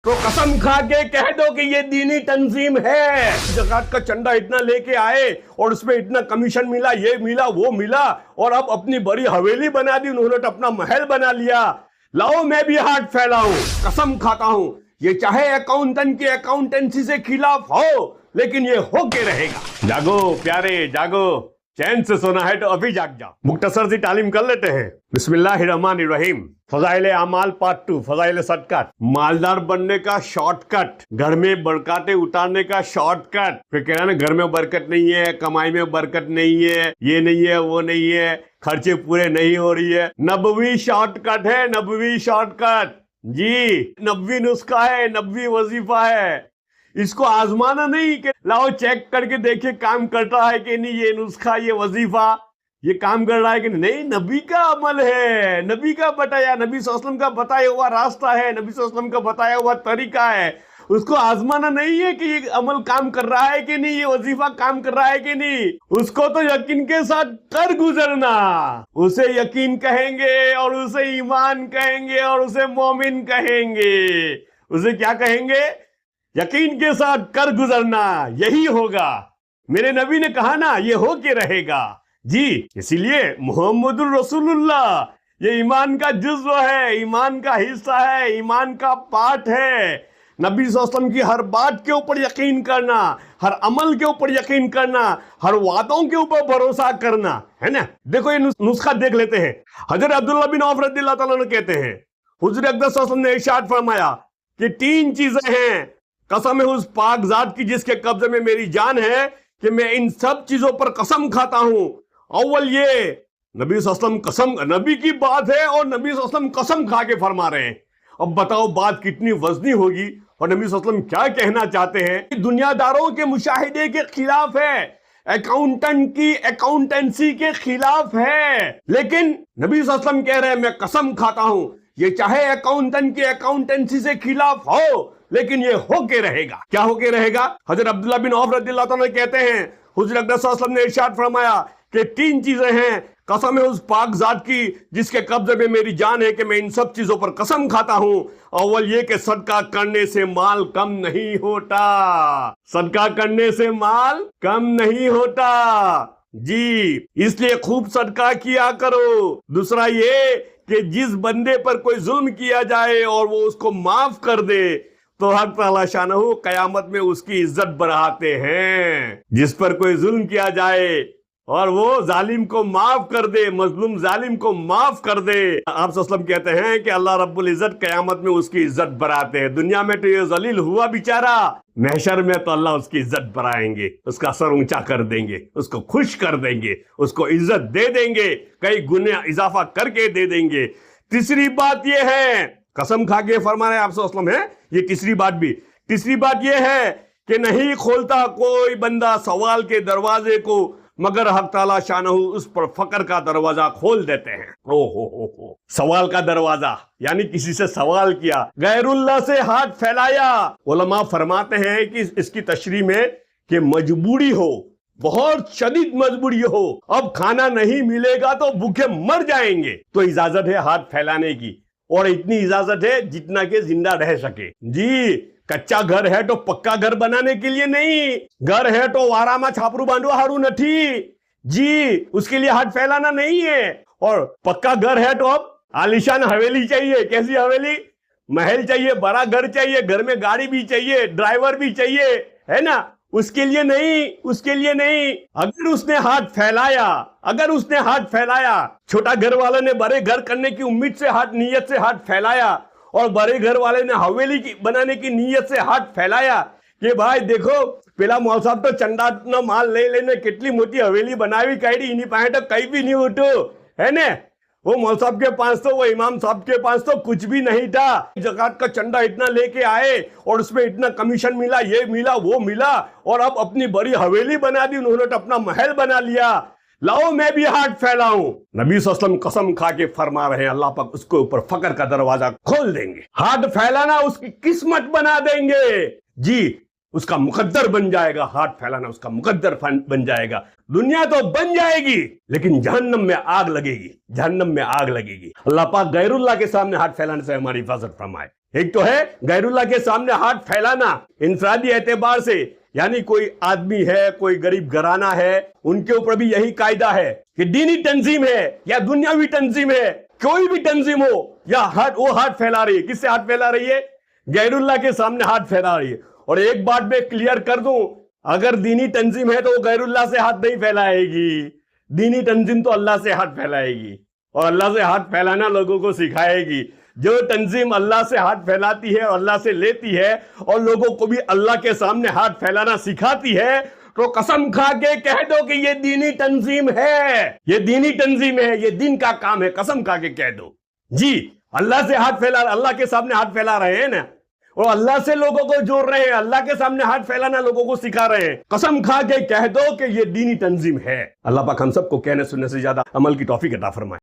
तो कसम खा के कह दो कि ये दीनी तंजीम है। ज़कात का चंदा इतना लेके आए और उसमें इतना कमीशन मिला, ये मिला, वो मिला, और अब अपनी बड़ी हवेली बना दी उन्होंने, तो अपना महल बना लिया। लाओ मैं भी हाथ फैलाऊं, कसम खाता हूं, ये चाहे अकाउंटेंट की अकाउंटेंसी से खिलाफ हो, लेकिन ये होके रहेगा। जागो प्यारे जागो, चैन से सोना है तो अभी जाग जाओ। मुख्तसर सी तालीम कर लेते हैं। बिस्मिल्लाहिर्रहमानिर्रहीम। फजाइले अमाल पार्ट 2, फजाइले सदका। मालदार बनने का शॉर्टकट, घर में बरकतें उतारने का शॉर्टकट। फिर कह रहा ना घर में बरकत नहीं है, कमाई में बरकत नहीं है, ये नहीं है, वो नहीं है, खर्चे पूरे नहीं हो रही है। नबवी शॉर्टकट है, नबवी शॉर्टकट जी, नबवी नुस्खा है, नबवी वजीफा है। इसको आजमाना नहीं कि लाओ चेक करके देखिए काम करता है कि नहीं, ये नुस्खा, ये वजीफा, ये काम कर रहा है कि नहीं। नबी का अमल है, नबी का बताया, नबी सल्लल्लाहु अलैहि वसल्लम का बताया हुआ रास्ता है, नबी सल्लल्लाहु अलैहि वसल्लम का बताया हुआ तरीका है। उसको आजमाना नहीं है कि ये अमल काम कर रहा है कि नहीं, ये वजीफा काम कर रहा है कि नहीं। उसको तो यकीन के साथ कर गुजरना। उसे यकीन कहेंगे और उसे ईमान कहेंगे और उसे मोमिन कहेंगे। उसे क्या कहेंगे? यकीन के साथ कर गुजरना, यही होगा। मेरे नबी ने कहा ना, ये हो के रहेगा जी। इसीलिए मोहम्मदुर रसूलुल्लाह ये ईमान का जुज़्व है, ईमान का हिस्सा है, ईमान का पार्ट है। नबी सल्लल्लाहु अलैहि वसल्लम की हर बात के ऊपर यकीन करना, हर अमल के ऊपर यकीन करना, हर वादों के ऊपर भरोसा करना, है ना। देखो ये नुस्खा देख लेते हैं। हजरत अब्दुल्लाह बिन औफ रज़ियल्लाहु ताला अन्हु कहते हैं, हुज़ूर अक़दस सल्लल्लाहु अलैहि वसल्लम ने इरशाद फरमाया कि 3 चीजें हैं, कसम है उस पाक जात की जिसके कब्जे में मेरी जान है, कि मैं इन सब चीजों पर कसम खाता हूं। अव्वल ये, नबी सल्लल्लाहु अलैहि वसल्लम कसम, नबी की बात है और नबी सल्लल्लाहु अलैहि वसल्लम कसम खा के फरमा रहे हैं। अब बताओ बात कितनी वजनी होगी और नबी सल्लल्लाहु अलैहि वसल्लम क्या कहना चाहते हैं। दुनियादारों के मुशाहिदे के खिलाफ है, अकाउंटेंट की अकाउंटेंसी के खिलाफ है, लेकिन नबी सल्लल्लाहु अलैहि वसल्लम कह रहे हैं मैं कसम खाता हूं, ये चाहे अकाउंटेंट की अकाउंटेंसी से खिलाफ हो, लेकिन ये होके रहेगा। क्या होके रहेगा? हजरत अब्दुल्लाह बिन औफ रज़ियल्लाहु ताला अन्हु कहते हैं, हुज़ूर अक़दस सल्लल्लाहु अलैहि वसल्लम ने इरशाद फरमाया कि 3 चीजें हैं, कसम है उस पाक जात की जिसके कब्जे में मेरी जान है, कि मैं इन सब चीजों पर कसम खाता हूं। अव्वल ये कि सदका करने से माल कम नहीं होता, सदका करने से माल कम नहीं होता जी, इसलिए खूब सदका किया करो। दूसरा ये कि जिस बंदे पर कोई जुल्म किया जाए और वो उसको माफ कर दे, तो हक ताला शानहू कयामत में उसकी इज्जत बढ़ाते हैं। जिस पर कोई जुल्म किया जाए और वो जालिम को माफ कर दे, मजलूम जालिम को माफ कर दे, आप सल्लम कहते हैं कि अल्लाह रब्बुल इज्जत कयामत में उसकी इज्जत बढ़ाते हैं। दुनिया में तो ये जलील हुआ बेचारा, महशर में तो अल्लाह उसकी इज्जत बढ़ाएंगे, उसका सर ऊंचा कर देंगे, उसको खुश कर देंगे, उसको इज्जत दे देंगे, कई गुने इजाफा करके दे देंगे। तीसरी बात ये है, कसम खा के फरमा रहे आप सल्लल्लाहु अलैहि वसल्लम है, ये तीसरी बात भी, तीसरी बात ये है कि नहीं खोलता कोई बंदा सवाल के दरवाजे को, मगर हक ताला शानहू उस पर फकर का दरवाजा खोल देते हैं। हो सवाल का दरवाजा, यानी किसी से सवाल किया, गैरुल्लाह से हाथ फैलाया। उलमा फरमाते हैं कि इसकी तशरीह में कि मजबूरी हो, बहुत शदीद मजबूरी हो, अब खाना नहीं मिलेगा तो भूखे मर जाएंगे, तो इजाजत है हाथ फैलाने की, और इतनी इजाजत है जितना के जिंदा रह सके जी। कच्चा घर है तो पक्का घर बनाने के लिए नहीं, घर है तो वारामा छापरू बांधवा हारू नहीं जी, उसके लिए हाथ फैलाना नहीं है। और पक्का घर है तो अब आलीशान हवेली चाहिए। कैसी हवेली? महल चाहिए, बड़ा घर चाहिए, घर में गाड़ी भी चाहिए, ड्राइवर भी चाहिए, है ना, उसके लिए नहीं, उसके लिए नहीं। अगर उसने हाथ फैलाया, अगर उसने हाथ फैलाया, छोटा घर वाले ने बड़े घर करने की उम्मीद से हाथ, नीयत से हाथ फैलाया, और बड़े घर वाले ने हवेली की बनाने की नीयत से हाथ फैलाया कि भाई देखो पेला मौल साहब तो चंदा न माल ले लेने कितनी मोटी हवेली बनावी काढ़ी, इन्हीं पाए तो कहीं भी नहीं उठो, है ना। वो मौल साहब के पास तो, वो इमाम साहब के पास तो कुछ भी नहीं था। ज़कात का चंदा इतना लेके आए और उसमें इतना कमीशन मिला, ये मिला, वो मिला, और अब अपनी बड़ी हवेली बना दी उन्होंने, तो अपना महल बना लिया। लाओ मैं भी हाथ फैलाऊं। नबी सल्लल्लाहु अलैहि वसल्लम कसम खा के फरमा रहे हैं, अल्लाह पाक उसके ऊपर फकर का दरवाजा खोल देंगे। हाथ फैलाना उसकी किस्मत बना देंगे जी, उसका मुकद्दर बन जाएगा। हाथ फैलाना उसका मुकद्दर बन जाएगा। दुनिया तो बन जाएगी, लेकिन जहन्नम में आग लगेगी, जहन्नम में आग लगेगी। अल्लाह पाक गैरुल्लाह के सामने हाथ फैलाने से हमारी हिफाजत फरमाए। एक तो है गैरुल्लाह के सामने हाथ फैलाना इंफरादी एतबार से, यानी कोई आदमी है, कोई गरीब घराना है, उनके ऊपर भी यही कायदा है कि दीनी तंजीम है या दुनियावी तंजीम है, कोई भी तंजीम हो या वो हाथ फैला रही है। किससे हाथ फैला रही है? गैरुल्लाह के सामने हाथ फैला रही है। और एक बात मैं क्लियर कर दूं, अगर दीनी तंजीम है तो वो गैरुल्लाह से हाथ नहीं फैलाएगी। दीनी तंजीम तो अल्लाह से हाथ फैलाएगी और अल्लाह से हाथ फैलाना लोगों को सिखाएगी। जो तंजीम अल्लाह से हाथ फैलाती है, अल्लाह से लेती है और लोगों को भी अल्लाह के सामने हाथ फैलाना सिखाती है, तो कसम खा के कह दो कि ये दीनी तंजीम है, ये दीनी तंजीम है, ये दिन का काम है। कसम खा के कह दो जी, अल्लाह से हाथ फैला, अल्लाह के सामने हाथ फैला रहे हैं ना, और अल्लाह से लोगों को जोड़ रहे हैं, अल्लाह के सामने हाथ फैलाना लोगों को सिखा रहे हैं। कसम खा के कह दो कि ये दीनी तंजीम है। अल्लाह पाक हम सबको कहने सुनने से ज्यादा अमल की तौफीक अता फरमाए।